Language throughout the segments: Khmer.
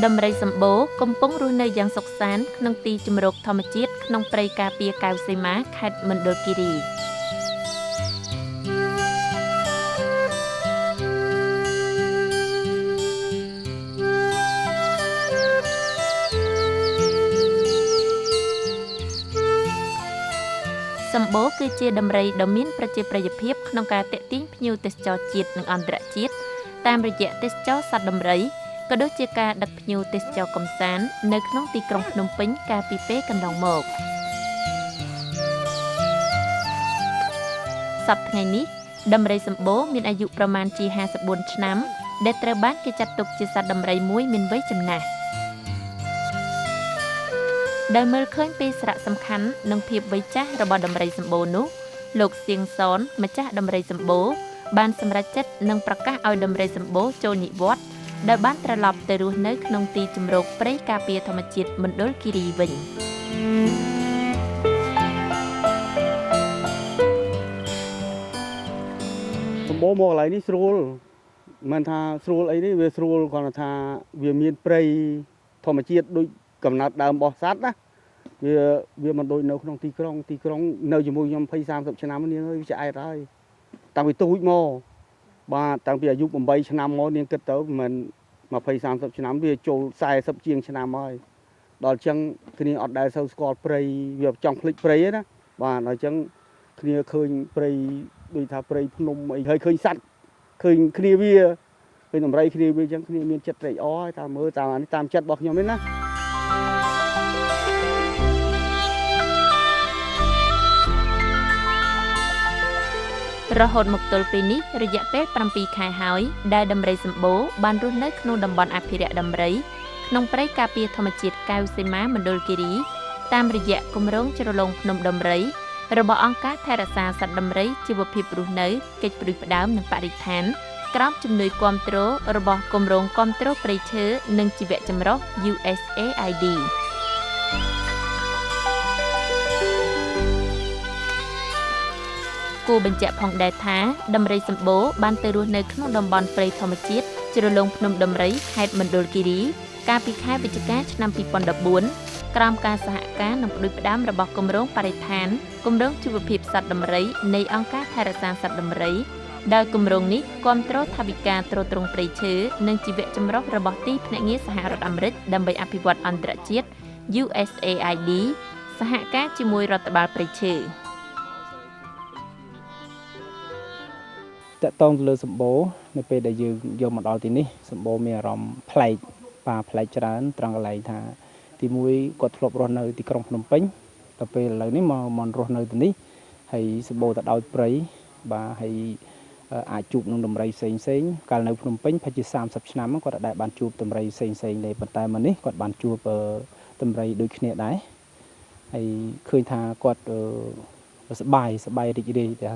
ដំរីសម្បូរកំពុងរស់នៅយ៉ាងសុខសាន្តក្នុងទីជម្រកធម្មជាតិក្នុងព្រៃការពារកៅសីមាខេត្តមណ្ឌលគិរីសម្បូរគឺជាដំរីដ៏មានប្រជាប្រិយភាពក្នុងការទាក់ទាញភ្ញៀវទេសចរជាតិនិងអន្តរជាតិតាមរយៈទេសចរសត្វដំរីក៏ដូចជាការដឹកភ្ញៀវទេសចរកម្សាន្តនៅក្នុងទីក្រុងភ្នំពេញកាលពីពេលកន្លងមកសប្តាហ៍ថ្ងៃនេះដំរីសម្បូរមានអាយុប្រមាណជា54ឆ្នាំដែលត្រូវបានគេចាត់ទុកជាសត្វដំរីមួយមានវ័យចំណាស់ដែលមើលឃើញពីសារៈសំខាន់និងភាពវ័យចាស់របស់ដំរីសម្បូរនោះលោកសៀងសនម្ចាស់ដំរីសម្បូរបានសម្រេចចិត្តនិងប្រកាសឲ្យដំរីសម្បូរចូលនិវត្តន៍ដែលបានត្រឡប់ទៅរស់នៅក្នុងទីជម្រកព្រៃការពារធម្មជាតិមណ្ឌលគិរីវិញសម្បូរមកកន្លែងនេះស្រួលមិនថាស្រួលអីនេះវាស្រួលគ្រាន់តែថាវាមានព្រៃធម្មជាតិដូចកំណើតដើមរបស់សត្វណាវាមិនដូចនៅក្នុងទីក្រុងនៅជាមួយខ្ញុំ20-30ឆ្នាំនេះវាឆ្អែតហើយតាំងពីទូចមកបាទតាំងពីអាយុ8ឆ្នាំមកនាងគិតទៅមិន20-30ឆ្នាំវាចូល40ជាងឆ្នាំហើយដល់អញ្ចឹងគ្នាអត់ដែលសូវស្គាល់ព្រៃវាចង់ភ្លេចព្រៃទេណាបាទដល់អញ្ចឹងគ្នាឃើញព្រៃដូចថាព្រៃភ្នំអីហើយឃើញសត្វឃើញគ្នាវាឃើញដំរីគ្នាវាអញ្ចឹងគ្នាមានចិត្តត្រេកអរហើយតាមមើលតាមនេះតាមចិត្តរបស់ខ្ញុំទេណារហូតមកទល់ពេលនេះរយៈពេល7ខែហើយដែលដំរីសម្បូរបានរស់នៅក្នុងតំបន់អភិរក្សដំរីក្នុងព្រៃការពារធម្មជាតិកៅសីមាមណ្ឌលគិរីតាមរយៈគម្រោងជ្រលងភ្នំដំរីរបស់អង្គការថែរក្សាសត្វដំរីជីវភាពរស់នៅកិច្ចព្រឹផ្ដើមនិងបរិស្ថានក្រោមជំនួយគាំទ្ររបស់គម្រោងគាំទ្រព្រៃឈើនិងជីវៈចម្រុះ USAIDគួរបញ្ជាក់ផងដែរថាដំរីសម្បូរបានទៅរស់នៅក្នុងតំបន់ព្រៃធម្មជាតិជ្រលងភ្នំដំរីខេត្តមណ្ឌលគិរីកាលពីខែវិច្ឆិកាឆ្នាំ2014ក្រោមការសហការនិងផ្ដួចផ្ដើមរបស់គម្រោងបរិស្ថានគម្រោងជីវភាពសត្វដំរីនៃអង្គការថែរក្សាសត្វដំរីដោយគម្រោងនេះគាំទ្រថវិកាទ្រទ្រង់ព្រៃឈើនិងជីវៈចម្រុះរបស់ទីភ្នាក់ងារសហរដ្ឋអាមេរិកដើម្បីអភិវឌ្ឍអន្តរជាតិ USAID សហការជាមួយរដ្ឋបាលព្រៃឈើតកតងទៅលើសម្បូរនៅពេលដែលយើងយកមកដល់ទីនេះសម្បូរមានអារម្មណ៍ប្លែកច្រើនត្រង់កន្លែងថាទីមួយគាត់ធ្លាប់រស់នៅទីក្រុងភ្នំពេញដល់ពេលឥឡូវនេះមករស់នៅទីនេះហើយសម្បូរទៅដោយព្រៃបាទហើយអាចជួបនឹងដំរីផ្សេងកាលនៅភ្នំពេញប្រហែលជា30ឆ្នាំគាត់អាចបានជួបដំរីផ្សេងទេប៉ុន្តែមកនេះគាត់បានជួបដំរីដូចគ្នាដែរហើយឃើញថាគាត់សប្បាយរីករាយតែ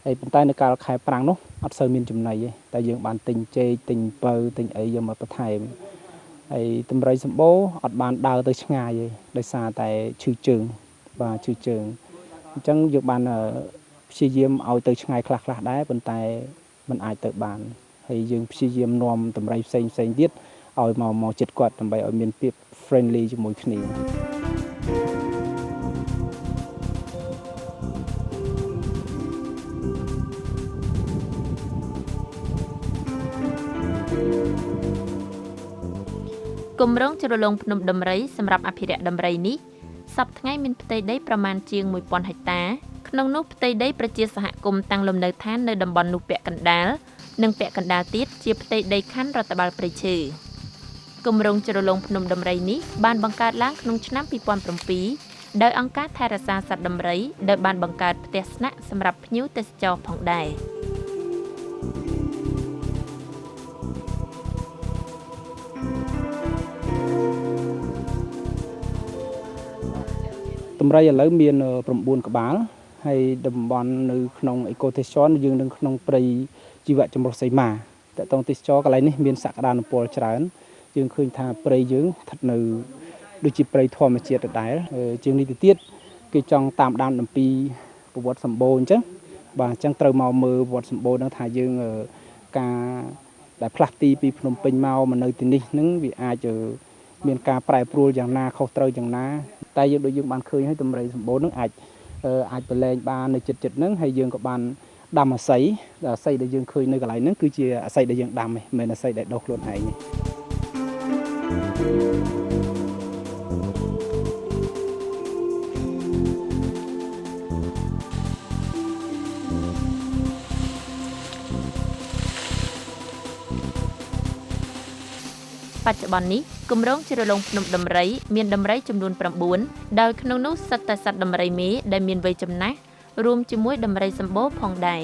ហើយប៉ុន្តែនៅកាលខែប្រាំងនោះអត់សូវមានចំណីទេតែយើងបានទិញចេកទិញពៅទិញអីយកមកបន្ថែមហើយដំរីសម្បូរអត់បានដើរទៅឆ្ងាយទេដោយសារតែឈឺជើងអញ្ចឹងយើងបានព្យាយាមឲ្យទៅឆ្ងាយខ្លះដែរប៉ុន្តែมันអាចទៅបានហើយយើងព្យាយាមនាំដំរីផ្សេងទៀតឲ្យមកចិត្តគាត់ដើម្បីឲ្យមានភាព friendly ជាមួយគ្នាគម្រោងជ្រលងភ្នំដំរីសម្រាប់អភិរក្សដំរីនេះសប្តាហ៍ថ្ងៃមានផ្ទៃដីប្រមាណជាង 1000 ហិកតាក្នុងនោះផ្ទៃដីប្រជាសហគមន៍តាំងលំនៅឋាននៅតំបន់នោះពាក់កណ្ដាលនិងពាក់កណ្ដាលទៀតជាផ្ទៃដីខណ្ឌរដ្ឋបាលព្រៃឈើគម្រោងជ្រលងភ្នំដំរីនេះបានបង្កើតឡើងក្នុងឆ្នាំ2007ដោយអង្គការថែរក្សាសត្វដំរីដែលបានបង្កើតផ្ទះស្នាក់សម្រាប់ភ្ញៀវទេសចរផងដែរដំរីឥឡូវមាន9ក្បាលហើយតំបន់នៅក្នុងអេកូទេសចរយើងនៅក្នុងព្រៃជីវៈចម្រុះសីមាតកតងទេសចរកន្លែងនេះមានសក្តានុពលច្រើនយើងឃើញថាព្រៃយើងស្ថិតនៅដូចជាព្រៃធម្មជាតិដដែលជាងនេះទៅទៀតគេចង់តាមដានអំពីប្រវត្តិសម្បូរអញ្ចឹងបាទអញ្ចឹងត្រូវមកមើលប្រវត្តិសម្បូរនឹងថាយើងការ ដែលផ្លាស់ទីពីភ្នំពេញមកនៅទីនេះនឹងវាអាចមានការប្រែប្រួលយ៉ាងណាខុសត្រូវយ៉ាងណាតែយើងដូចយើងបានឃើញហើយដំរីសម្បូរនឹងអាចប្រឡែងបាននៅចិត្តហ្នឹងហើយយើងក៏បានដាំអាស័យដែលយើងឃើញនៅកន្លែងហ្នឹងគឺជាអាស័យដែលយើងដាំឯងមិនមែនអាស័យដែលដុះខ្លួនឯងទេ បច្ចុប្បន្ននេះគម្រោងជ្រលងភ្នំដំរីមានដំរីចំនួន9ដោយក្នុងនោះសិតតែសត្វដំរីមេដែលមានវ័យចំណាស់រួមជាមួយដំរីសម្បូរផងដែរ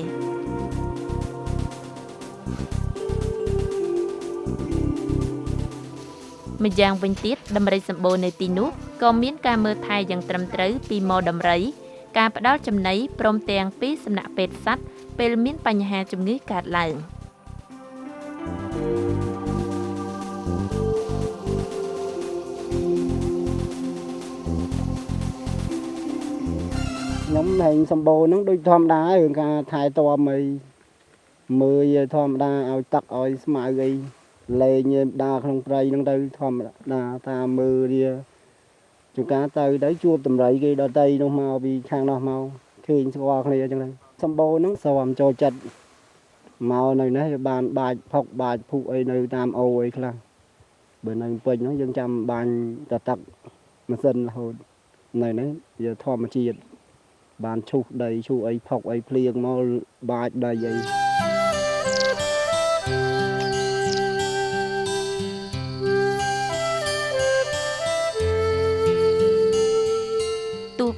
ម្យ៉ាងវិញទៀតដំរីសម្បូរនៅទីនោះក៏មានការមើលថែយ៉ាងត្រឹមត្រូវពីម៉ដំរីការផ្ដល់ចំណីព្រមទាំងពីសំណាក់ពេទ្យសត្វពេលមានបញ្ហាជំងឺកើតឡើង nhóm này sầm bồ nó đôi thom đá rồi cả thay to mày mười thom đá ao tắc oi smart ghi lê như đa không trai nó đây thom đá ta mưa đi chúng cá tới đấy chua tầm rẫy cái đó tây nó mau vì khang nó mau khi qua này trong đây sầm bồ nó sòm cho chặt màu này nó bàn bài phọc bài phụ ấy nơi tam ô ấy khang bữa nay quên nó dân chăm bàn tật mà dân là hồi này đấy giờ thom mà chi bàn chụp đầy chụp ấy phọc ấy plieng mau bài đầy vậy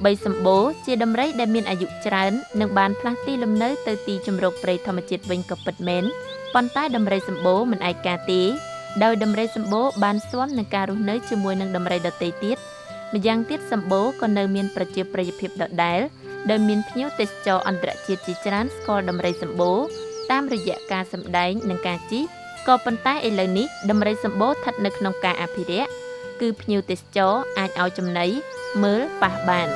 បីសម្បូរជាដំរីដែលមានអាយុច្រើននិងបានផ្លាស់ទីលំនៅទៅទីជម្រកព្រៃធម្មជាតិវិញក៏ពិតមែនប៉ុន្តែដំរីសម្បូរមិនឯកាទេដោយដំរីសម្បូរបានស៊ាំនឹងការរស់នៅជាមួយនឹងដំរីដទៃទៀតម្យ៉ាងទៀតសម្បូរក៏នៅមានប្រជាប្រិយភាពដដែលដោយមានភ្ញៀវទេសចរអន្តរជាតិជាច្រើនស្គាល់ដំរីសម្បូរតាមរយៈការសម្ដែងនិងការជិះក៏ប៉ុន្តែឥឡូវនេះដំរីសម្បូរស្ថិតនៅក្នុងការអភិរក្សគឺភ្ញៀវទេសចរអាចឲ្យចំណីមើលប៉ះបាន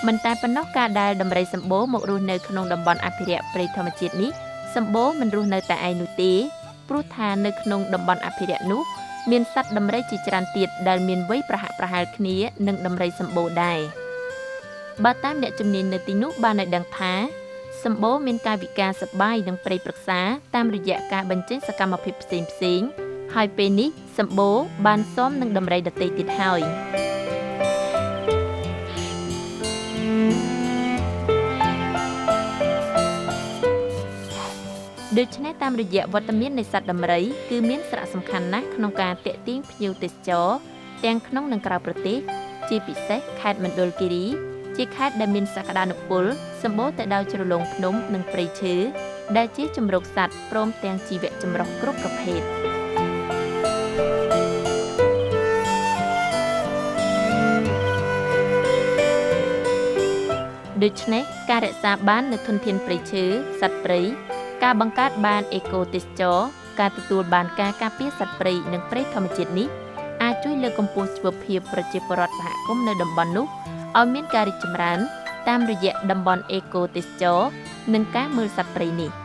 មិនតែប៉ុណ្ណោះការដែលដំរីសម្បូរមករស់នៅក្នុងតំបន់អភិរក្សព្រៃធម្មជាតិនេះសម្បូរមិនរស់នៅតែឯងនោះទេព្រោះថានៅក្នុងតំបន់អភិរក្សនោះមានសត្វដំរីជាច្រើនទៀតដែលមានវ័យប្រហាក់ប្រហែលគ្នានឹងដំរីសម្បូរដែរបើតាមអ្នកជំនាញនៅទីនោះបានឲ្យដឹងថាសម្បូរមានកាយវិការសប្បាយនិងព្រៃប្រឹក្សាតាមរយៈការបញ្ចេញសកម្មភាពផ្សេងៗហើយពេលនេះសម្បូរបានស៊ាំនឹងដំរីដទៃទៀតហើយដូច្នេះតាមរយៈវត្តមាននៃសត្វដំរីគឺមានសារៈសំខាន់ណាស់ក្នុងការទាក់ទាញភ្ញៀវទេសចរទាំងក្នុងនិងក្រៅប្រទេសជាពិសេសខេត្តមណ្ឌលគិរីជាខេត្តដែលមានសក្តានុពលសម្បូរទៅដោយជ្រលងភ្នំនិងព្រៃឈើដែលជាជម្រកសត្វព្រមទាំងជីវៈចម្រុះគ្រប់ប្រភេទដូច្នេះការរក្សាបាននូវធនធានព្រៃឈើសត្វព្រៃការបង្កើតបានអេកូទេសចរការទទួលបានការការពារសត្វព្រៃនិងព្រៃធម្មជាតិនេះអាចជួយលើកកម្ពស់ជីវភាពប្រជាពលរដ្ឋសហគមន៍នៅតំបន់នោះឲ្យមានការរីកចម្រើនតាមរយៈតំបន់អេកូទេសចរនិងការមើលសត្វព្រៃនេះ